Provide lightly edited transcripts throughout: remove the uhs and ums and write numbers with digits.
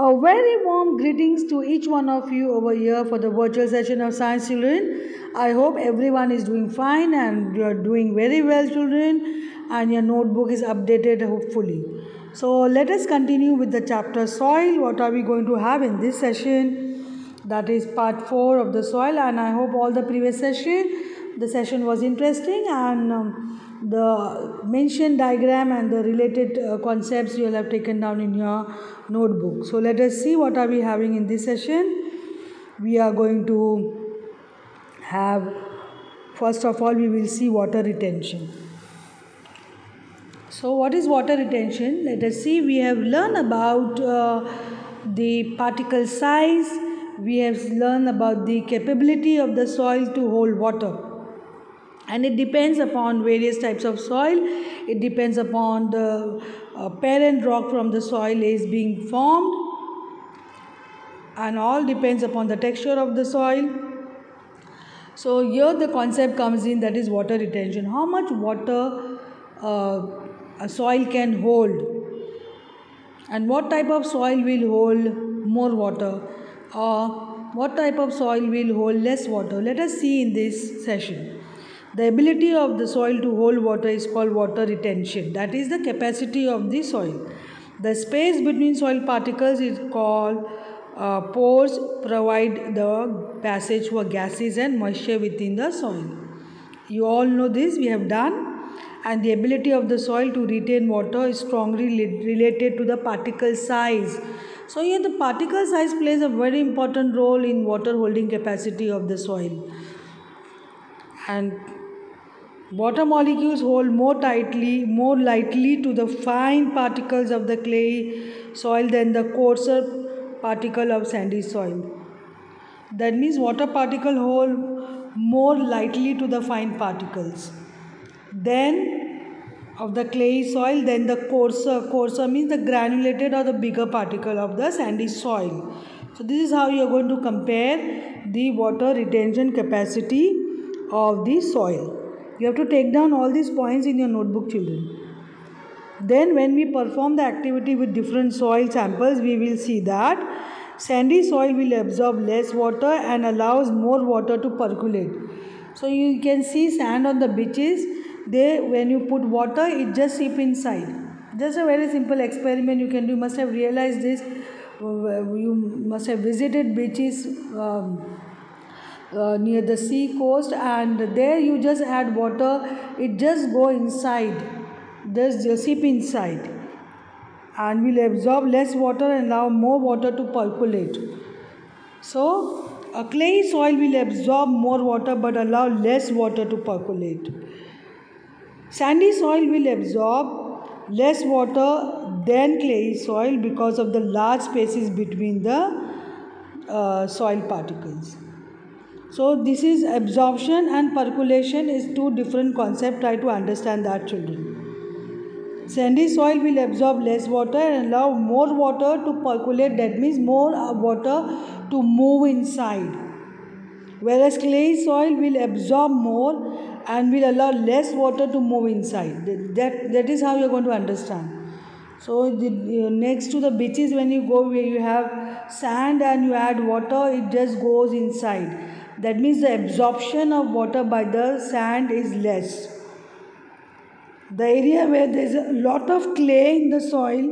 A very warm greetings to each one of you over here for the virtual session of Science Children. I hope everyone is doing fine and you are doing very well, children, and your notebook is updated hopefully. So let us continue with the chapter soil. What are we going to have in this session? That is part 4 of the soil, and I hope all the previous session was interesting, and the mentioned diagram and the related concepts you will have taken down in your notebook. So let us see what are we having in this session. We are going to have, first of all, we will see water retention. So what is water retention? Let us see. We have learned about the particle size. We have learned about the capability of the soil to hold water. And it depends upon various types of soil. It depends upon the parent rock from the soil is being formed, and all depends upon the texture of the soil. So here the concept comes in, that is water retention. How much water a soil can hold, and what type of soil will hold more water, or what type of soil will hold less water. Let us see in this session. The ability of the soil to hold water is called water retention. That is the capacity of the soil. The space between soil particles is called pores, provide the passage for gases and moisture within the soil. You all know this, we have done. And the ability of the soil to retain water is strongly related to the particle size. So here the particle size plays a very important role in water holding capacity of the soil. And water molecules hold more lightly to the fine particles of the clay soil than the coarser particle of sandy soil. That means water particle hold more lightly to the fine particles of the clay soil than the coarser means the granulated or the bigger particle of the sandy soil. So this is how you are going to compare the water retention capacity of the soil. You have to take down all these points in your notebook, children. Then when we perform the activity with different soil samples, we will see that sandy soil will absorb less water and allows more water to percolate. So you can see sand on the beaches. When you put water, it just seep inside. Just a very simple experiment you can do. You must have realized this. You must have visited beaches near the sea coast, and there you just add water, it just go inside, just seep inside, and will absorb less water and allow more water to percolate. So a clay soil will absorb more water but allow less water to percolate. Sandy soil will absorb less water than clay soil because of the large spaces between the soil particles. So this is absorption and percolation is two different concepts. Try to understand that, children. Sandy soil will absorb less water and allow more water to percolate. That means more water to move inside. Whereas clay soil will absorb more and will allow less water to move inside. That is how you are going to understand. So next to the beaches, when you go where you have sand and you add water, it just goes inside. That means the absorption of water by the sand is less. The area where there is a lot of clay in the soil,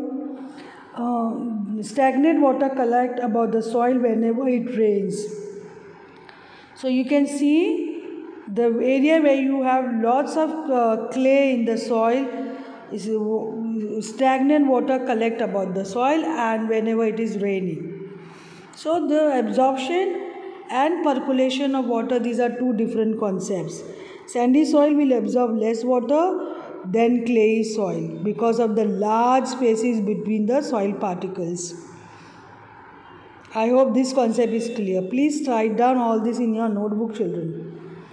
stagnant water collect about the soil whenever it rains. So you can see the area where you have lots of clay in the soil, stagnant water collect about the soil and whenever it is raining. So the absorption and percolation of water, these are two different concepts. Sandy soil will absorb less water than clay soil because of the large spaces between the soil particles. I hope this concept is clear. Please write down all this in your notebook, children.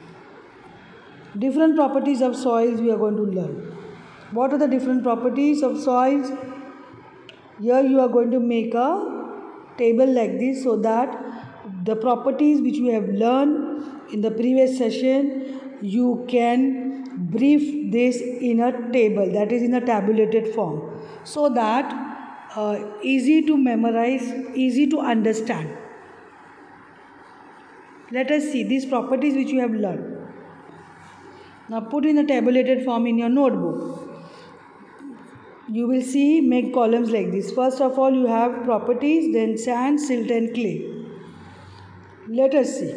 Different properties of soils we are going to learn. What are the different properties of soils? Here you are going to make a table like this so that the properties which you have learned in the previous session, you can brief this in a table, that is in a tabulated form, so that easy to memorize, easy to understand. Let us see these properties which you have learned. Now put in a tabulated form in your notebook. You will see, make columns like this. First of all, you have properties, then sand, silt and clay. Let us see.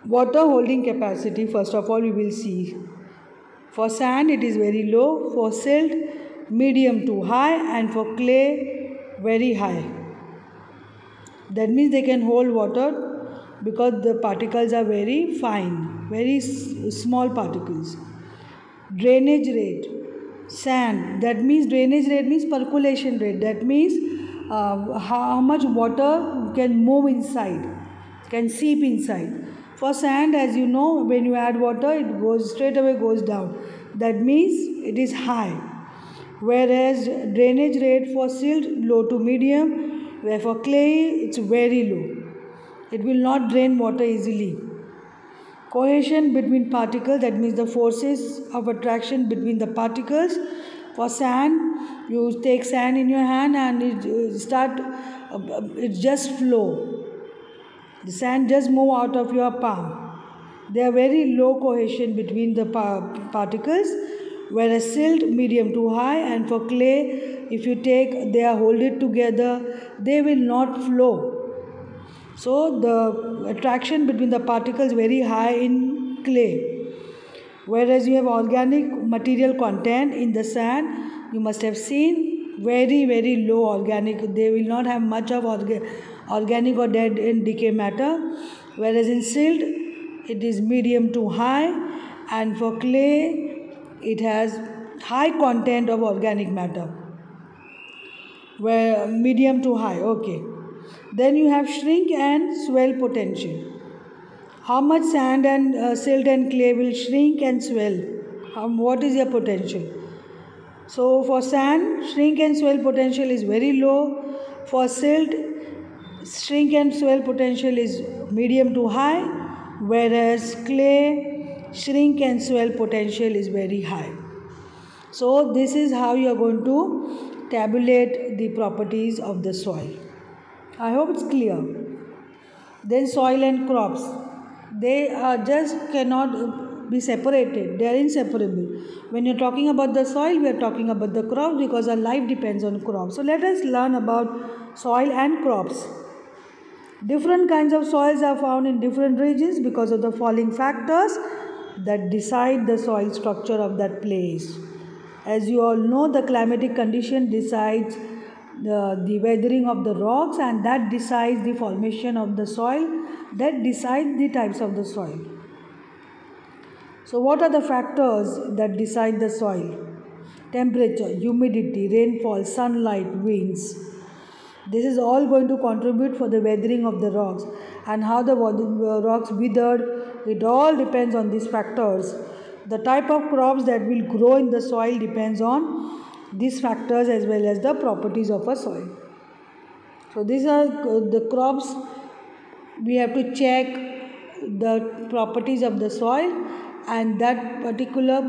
Water holding capacity, first of all, you will see. For sand, it is very low. For silt, medium to high. And for clay, very high. That means they can hold water because the particles are very fine, very small particles. Drainage rate, sand, that means drainage rate means percolation rate. That means how much water can move inside, can seep inside. For sand, as you know, when you add water, it goes straight away goes down. That means it is high. Whereas drainage rate for silt, low to medium, where for clay, it's very low. It will not drain water easily. Cohesion between particles, that means the forces of attraction between the particles. For sand, you take sand in your hand and it just flow. The sand just move out of your palm. There are very low cohesion between the particles. Whereas silt, medium to high, and for clay, if you take, they are hold it together, they will not flow. So the attraction between the particles very high in clay. Whereas you have organic material content in the sand, you must have seen very, very low organic. They will not have much of organic or dead and decay matter. Whereas in silt, it is medium to high, and for clay, it has high content of organic matter. Where medium to high, okay. Then you have shrink and swell potential. How much sand and silt and clay will shrink and swell? What is your potential? So for sand, shrink and swell potential is very low. For silt, shrink and swell potential is medium to high. Whereas clay, shrink and swell potential is very high. So this is how you are going to tabulate the properties of the soil. I hope it's clear. Then soil and crops. They just cannot be separated. They are inseparable. When you're talking about the soil, we are talking about the crops because our life depends on crops. So let us learn about soil and crops. Different kinds of soils are found in different regions because of the following factors that decide the soil structure of that place. As you all know, the climatic condition decides the weathering of the rocks, and that decides the formation of the soil, that decides the types of the soil. So what are the factors that decide the soil? Temperature, humidity, rainfall, sunlight, winds. This is all going to contribute for the weathering of the rocks, and how the rocks withered, it all depends on these factors. The type of crops that will grow in the soil depends on these factors as well as the properties of a soil. So these are the crops. We have to check the properties of the soil, and that particular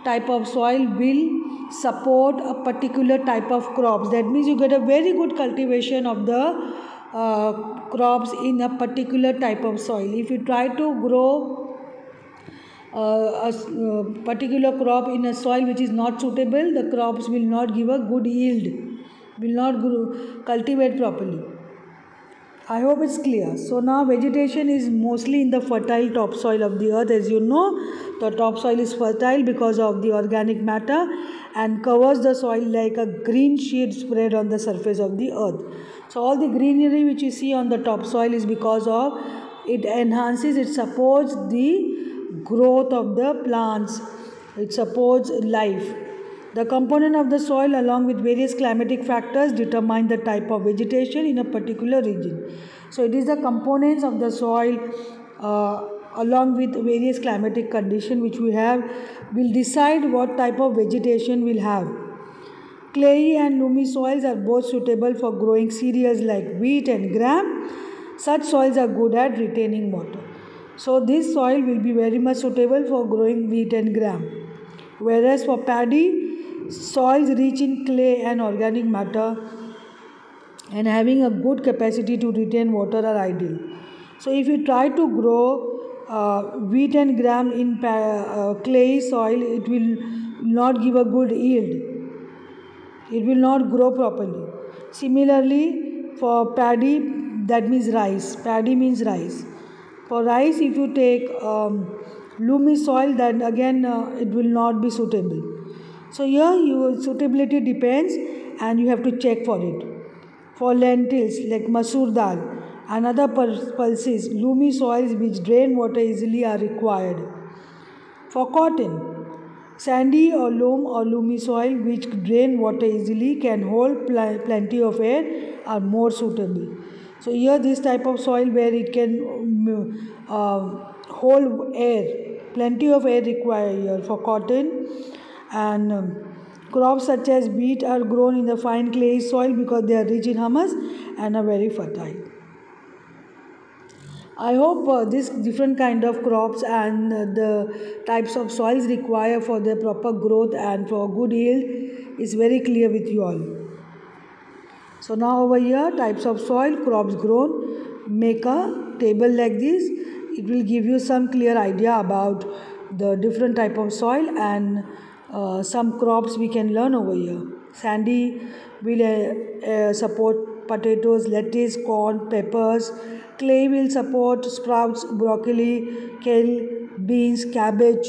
type of soil will support a particular type of crops. That means you get a very good cultivation of the crops in a particular type of soil. If you try to grow a particular crop in a soil which is not suitable, the crops will not give a good yield, will not cultivate properly. I hope it's clear. So now vegetation is mostly in the fertile topsoil of the earth. As you know, the topsoil is fertile because of the organic matter and covers the soil like a green sheet spread on the surface of the earth. So all the greenery which you see on the topsoil is because of it enhances, it supports the growth of the plants, it supports life. The component of the soil along with various climatic factors determine the type of vegetation in a particular region. So it is the components of the soil along with various climatic conditions which we have will decide what type of vegetation we'll have. Clayey and loamy soils are both suitable for growing cereals like wheat and gram. Such soils are good at retaining water. So this soil will be very much suitable for growing wheat and gram. Whereas for paddy, soils rich in clay and organic matter and having a good capacity to retain water are ideal. So if you try to grow wheat and gram in clay soil, it will not give a good yield. It will not grow properly. Similarly, for paddy, that means rice. Paddy means rice. For rice, if you take loamy soil, then again it will not be suitable. So here your suitability depends, and you have to check for it. For lentils like masoor dal and other pulses, loamy soils which drain water easily are required. For cotton, sandy or loam or loamy soil which drain water easily can hold plenty of air are more suitable. So here this type of soil where it can hold air, plenty of air required here for cotton. And crops such as wheat are grown in the fine clay soil because they are rich in humus and are very fertile. I hope this different kind of crops and the types of soils required for their proper growth and for good yield is very clear with you all. So now over here, types of soil, crops grown, make a table like this. It will give you some clear idea about the different type of soil and some crops we can learn over here. Sandy will support potatoes, lettuce, corn, peppers. Clay will support sprouts, broccoli, kale, beans, cabbage.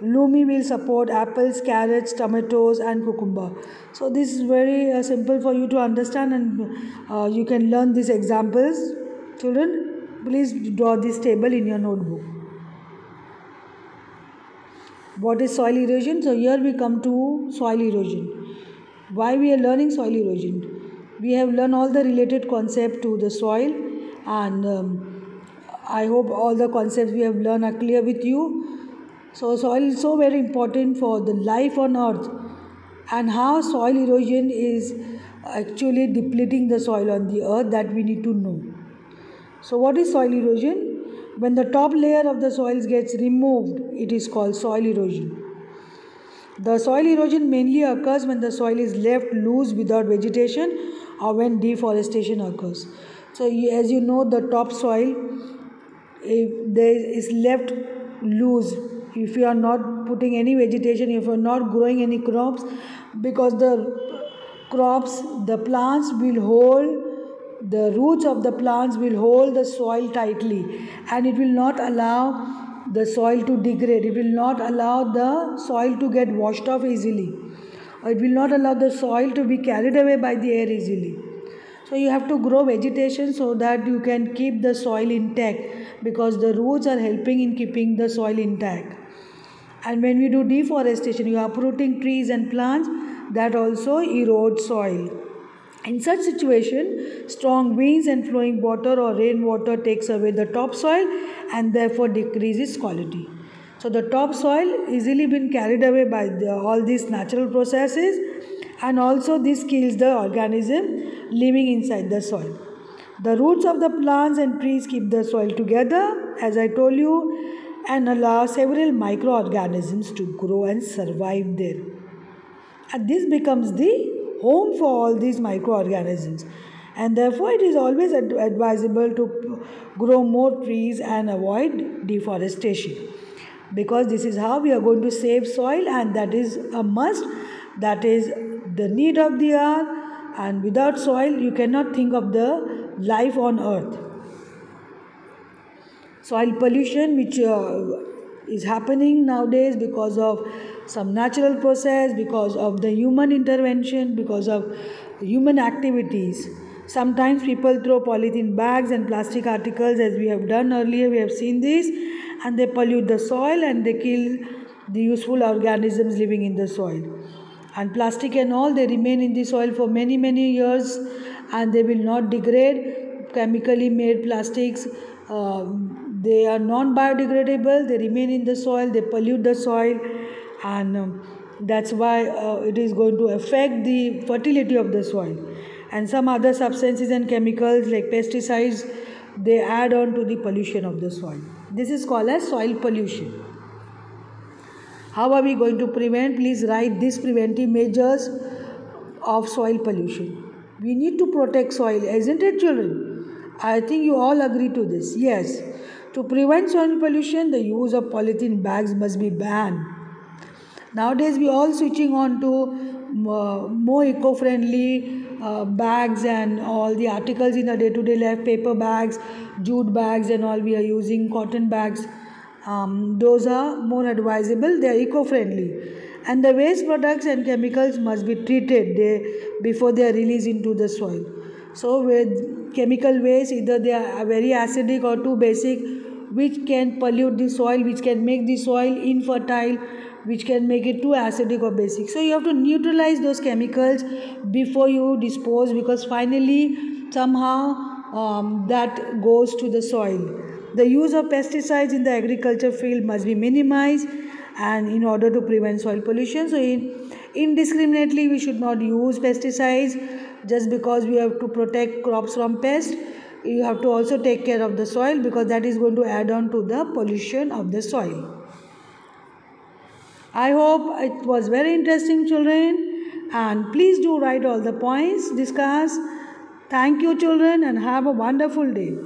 Loamy will support apples, carrots, tomatoes and cucumber. So this is very simple for you to understand, and you can learn these examples. Children, please draw this table in your notebook. What is soil erosion? So here we come to soil erosion. Why we are learning soil erosion? We have learned all the related concept to the soil, and I hope all the concepts we have learned are clear with you. So soil is so very important for the life on earth, and how soil erosion is actually depleting the soil on the earth, that we need to know. So what is soil erosion? When the top layer of the soil gets removed, it is called soil erosion. The soil erosion mainly occurs when the soil is left loose without vegetation or when deforestation occurs. So as you know, the top soil, if there is left loose, if you are not putting any vegetation, if you are not growing any crops, because the crops, the plants will hold, the roots of the plants will hold the soil tightly, and it will not allow the soil to degrade. It will not allow the soil to get washed off easily, or it will not allow the soil to be carried away by the air easily. So you have to grow vegetation so that you can keep the soil intact, because the roots are helping in keeping the soil intact. And when we do deforestation, you are uprooting trees and plants, that also erodes soil. In such situation, strong winds and flowing water or rainwater takes away the topsoil and therefore decreases quality. So the topsoil easily been carried away by all these natural processes, and also this kills the organism living inside the soil. The roots of the plants and trees keep the soil together, as I told you, and allow several microorganisms to grow and survive there. And this becomes the home for all these microorganisms, and therefore it is always advisable to grow more trees and avoid deforestation, because this is how we are going to save soil, and that is a must, that is the need of the earth, and without soil you cannot think of the life on earth. Soil pollution, which is happening nowadays because of some natural process, because of the human intervention, because of human activities. Sometimes people throw polythene bags and plastic articles, as we have done earlier, we have seen this, and they pollute the soil and they kill the useful organisms living in the soil. And plastic and all, they remain in the soil for many years, and they will not degrade. Chemically made plastics, they are non-biodegradable, they remain in the soil, they pollute the soil, and that's why it is going to affect the fertility of the soil. And some other substances and chemicals like pesticides, they add on to the pollution of the soil. This is called as soil pollution. How are we going to prevent? Please write these preventive measures of soil pollution. We need to protect soil, isn't it, children? I think you all agree to this. Yes. To prevent soil pollution, the use of polythene bags must be banned. Nowadays, we all switching on to more eco-friendly bags and all the articles in our day-to-day life, paper bags, jute bags and all we are using, cotton bags. Those are more advisable, they are eco-friendly. And the waste products and chemicals must be treated before they are released into the soil. So with chemical waste, either they are very acidic or too basic, which can pollute the soil, which can make the soil infertile, which can make it too acidic or basic. So you have to neutralize those chemicals before you dispose, because finally somehow that goes to the soil. The use of pesticides in the agriculture field must be minimized, and in order to prevent soil pollution, so indiscriminately we should not use pesticides just because we have to protect crops from pests. You have to also take care of the soil, because that is going to add on to the pollution of the soil. I hope it was very interesting, children, and please do write all the points discussed. Thank you, children, and have a wonderful day.